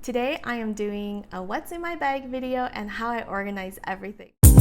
Today I am doing a what's in my bag video and how I organize everything. Hi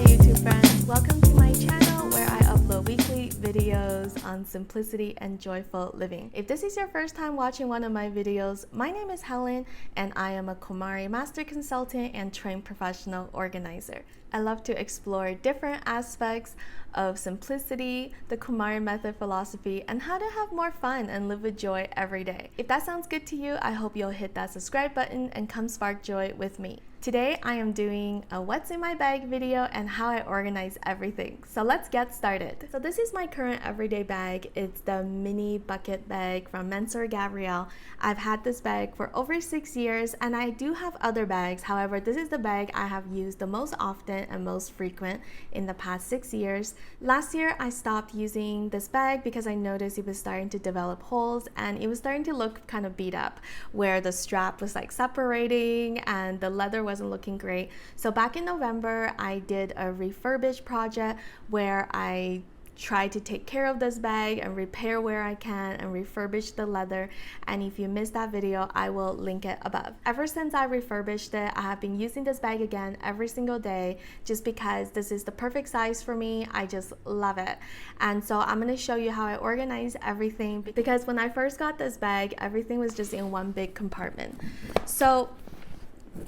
YouTube friends, welcome to my channel where I upload weekly videos on simplicity and joyful living. If this is your first time watching one of my videos, my name is Helen and I am a KonMari Master Consultant and trained professional organizer. I love to explore different aspects of simplicity, the KonMari Method philosophy, and how to have more fun and live with joy every day. If that sounds good to you, I hope you'll hit that subscribe button and come spark joy with me. Today I am doing a what's in my bag video and how I organize everything. So let's get started. So this is my current everyday bag. It's the Mini Bucket bag from Mansur Gavriel. I've had this bag for over 6 years and I do have other bags. However, this is the bag I have used the most often and most frequent in the past 6 years. Last year I stopped using this bag because I noticed it was starting to develop holes and it was starting to look kind of beat up, where the strap was like separating and the leather wasn't looking great. So back in November I did a refurbish project where I tried to take care of this bag and repair where I can and refurbish the leather, and if you missed that video I will link it above. Ever since I refurbished it, I have been using this bag again every single day just because this is the perfect size for me. I just love it. And so I'm going to show you how I organize everything, because when I first got this bag everything was just in one big compartment. So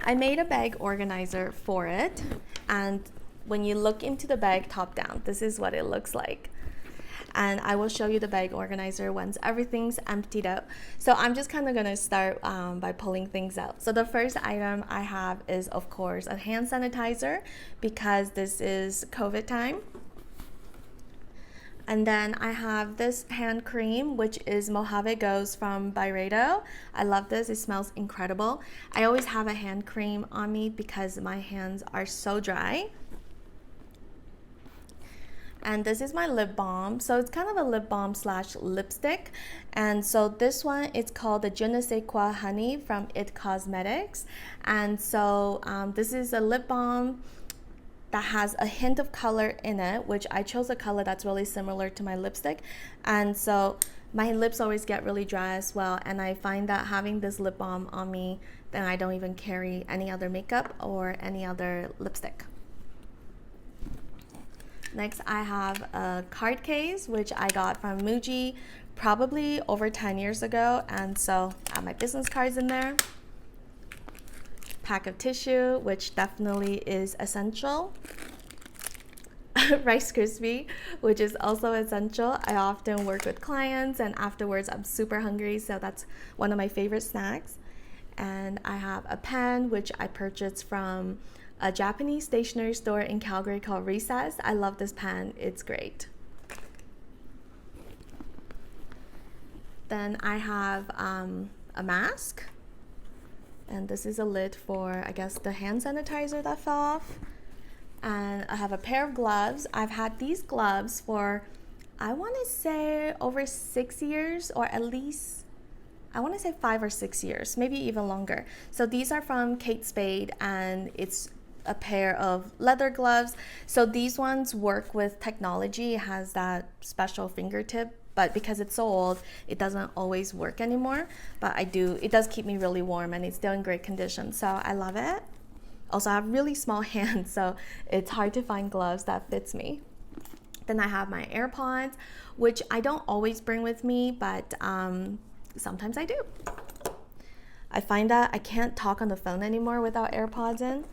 I made a bag organizer for it, and when you look into the bag top down, this is what it looks like. And I will show you the bag organizer once everything's emptied out. So I'm just kind of going to start by pulling things out. So the first item I have is, of course, a hand sanitizer, because this is COVID time. And then I have this hand cream, which is Mojave Goes from Byredo. I love this. It smells incredible. I always have a hand cream on me because my hands are so dry. And this is my lip balm. So it's kind of a lip balm slash lipstick. And so this one, it's called the Je ne sais quoi honey from OHTO Cosmetics. And so this is a lip balm that has a hint of color in it, which I chose a color that's really similar to my lipstick. And so my lips always get really dry as well. And I find that having this lip balm on me, then I don't even carry any other makeup or any other lipstick. Next, I have a card case, which I got from Muji probably over 10 years ago. And so I have my business cards in there. Pack of tissue, which definitely is essential. Rice Krispie, which is also essential. I often work with clients and afterwards I'm super hungry, so that's one of my favorite snacks. And I have a pen, which I purchased from a Japanese stationery store in Calgary called Sais. I love this pen, it's great. Then I have a mask, and this is a lid for, I guess, the hand sanitizer that fell off. And I have a pair of gloves. I've had these gloves for, I want to say, over 6 years, or at least, I want to say 5 or 6 years, maybe even longer. So these are from Kate Spade, and it's a pair of leather gloves. So these ones work with technology. It has that special fingertip, but because it's so old, it doesn't always work anymore. But it does keep me really warm, and it's still in great condition, so I love it. Also, I have really small hands, so it's hard to find gloves that fits me. Then I have my AirPods, which I don't always bring with me, but sometimes I do. I find that I can't talk on the phone anymore without AirPods in.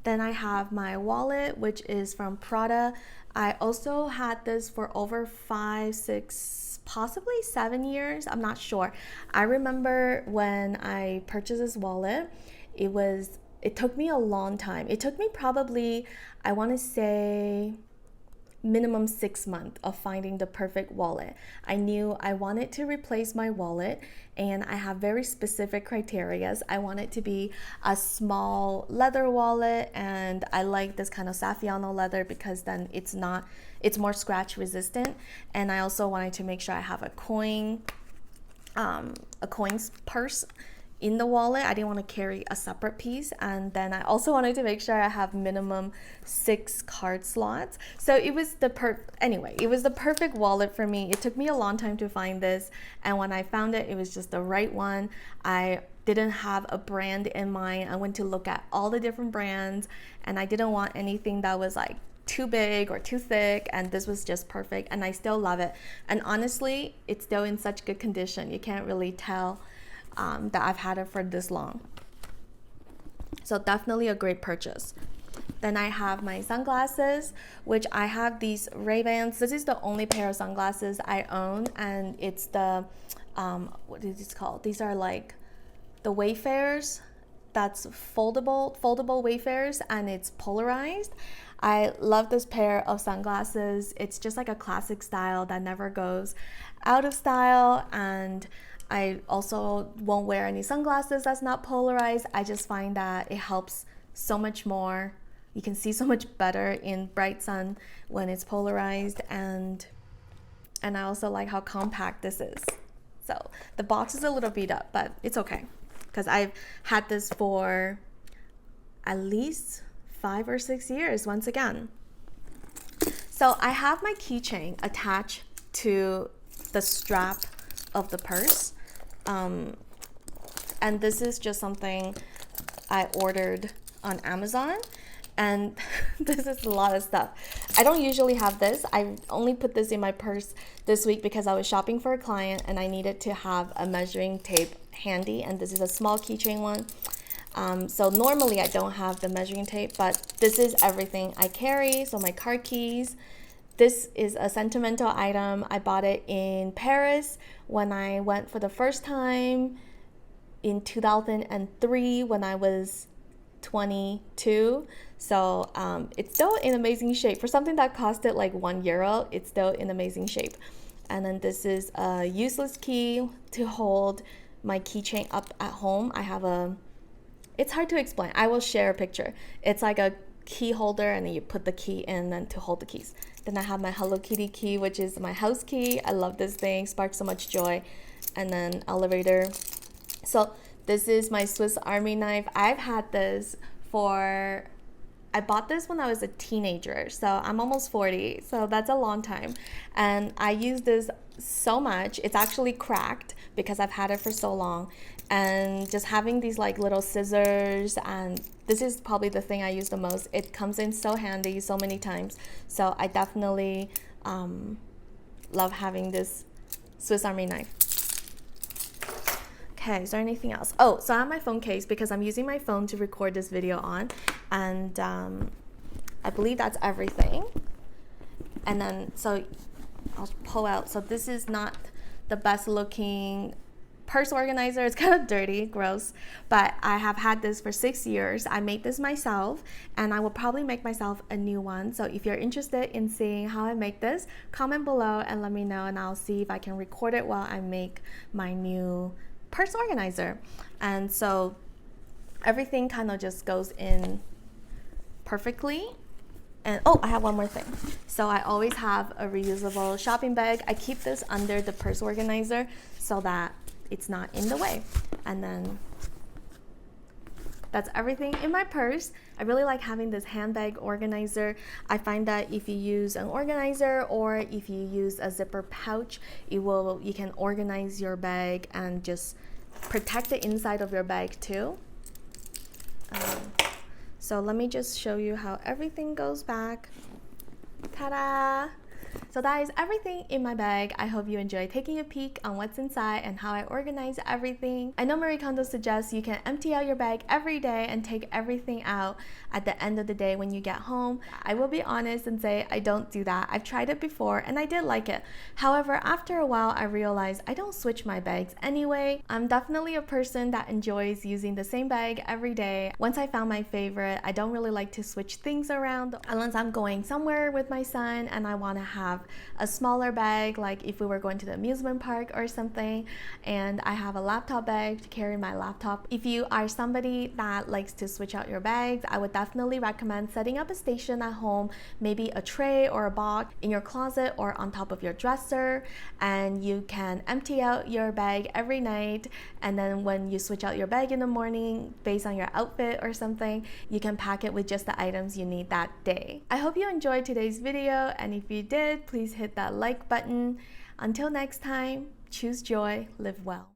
Then I have my wallet, which is from Prada. I also had this for over 5, 6, possibly 7 years. I'm not sure. I remember when I purchased this wallet, it took me a long time. It took me probably, I want to say, minimum 6 months of finding the perfect wallet. I knew I wanted to replace my wallet, and I have very specific criteria. I want it to be a small leather wallet, and I like this kind of Saffiano leather because then it's more scratch resistant. And I also wanted to make sure I have a coins purse in the wallet. I didn't want to carry a separate piece, and then I also wanted to make sure I have minimum 6 card slots. So it was the perfect wallet for me. It took me a long time to find this, and when I found it, it was just the right one. I didn't have a brand in mind. I went to look at all the different brands, and I didn't want anything that was like too big or too thick, and this was just perfect, and I still love it. And honestly, it's still in such good condition. You can't really tell that I've had it for this long. So definitely a great purchase. Then I have my sunglasses, which I have these Ray-Bans. This is the only pair of sunglasses I own, and it's the what is it called? These are like the Wayfarers. That's foldable Wayfarers, and it's polarized. I love this pair of sunglasses. It's just like a classic style that never goes out of style, and I also won't wear any sunglasses that's not polarized. I just find that it helps so much more. You can see so much better in bright sun when it's polarized, and I also like how compact this is. So the box is a little beat up, but it's okay, because I've had this for at least 5 or 6 years once again. So I have my keychain attached to the strap of the purse, and this is just something I ordered on Amazon, and this is a lot of stuff. I don't usually have this. I only put this in my purse this week because I was shopping for a client and I needed to have a measuring tape handy, and this is a small keychain one. So normally I don't have the measuring tape, but this is everything I carry. So my car keys. This is a sentimental item. I bought it in Paris when I went for the first time in 2003 when I was 22. So it's still in amazing shape. For something that costed like €1, it's still in amazing shape. And then this is a useless key to hold my keychain up at home. I have it's hard to explain. I will share a picture. It's like a key holder, and then you put the key in and to hold the keys. Then I have my Hello Kitty key, which is my house key. I love this thing, sparks so much joy. And then elevator. So this is my Swiss Army knife. I've had this I bought this when I was a teenager, so I'm almost 40, so that's a long time. And I use this so much. It's actually cracked because I've had it for so long. And just having these like little scissors, and this is probably the thing I use the most. It comes in so handy so many times. So I definitely love having this Swiss Army knife. Okay, is there anything else? Oh, so I have my phone case because I'm using my phone to record this video on, and I believe that's everything. And then, so I'll pull out. So this is not the best looking purse organizer. It's kind of dirty, gross, but I have had this for 6 years. I made this myself, and I will probably make myself a new one. So if you're interested in seeing how I make this, comment below and let me know, and I'll see if I can record it while I make my new purse organizer. And so everything kind of just goes in perfectly. And oh, I have one more thing. So I always have a reusable shopping bag. I keep this under the purse organizer so that it's not in the way. And then that's everything in my purse. I really like having this handbag organizer. I find that if you use an organizer or if you use a zipper pouch, you can organize your bag and just protect the inside of your bag too. So let me just show you how everything goes back. Ta-da! So that is everything in my bag. I hope you enjoy taking a peek on what's inside and how I organize everything. I know Marie Kondo suggests you can empty out your bag every day and take everything out at the end of the day when you get home. I will be honest and say I don't do that. I've tried it before and I did like it. However, after a while I realized I don't switch my bags anyway. I'm definitely a person that enjoys using the same bag every day. Once I found my favorite, I don't really like to switch things around unless I'm going somewhere with my son and I want to have a smaller bag, like if we were going to the amusement park or something, and I have a laptop bag to carry my laptop. If you are somebody that likes to switch out your bags, I would definitely recommend setting up a station at home, maybe a tray or a box in your closet or on top of your dresser, and you can empty out your bag every night, and then when you switch out your bag in the morning based on your outfit or something, you can pack it with just the items you need that day. I hope you enjoyed today's video, and if you did, please hit that like button. Until next time, choose joy, live well.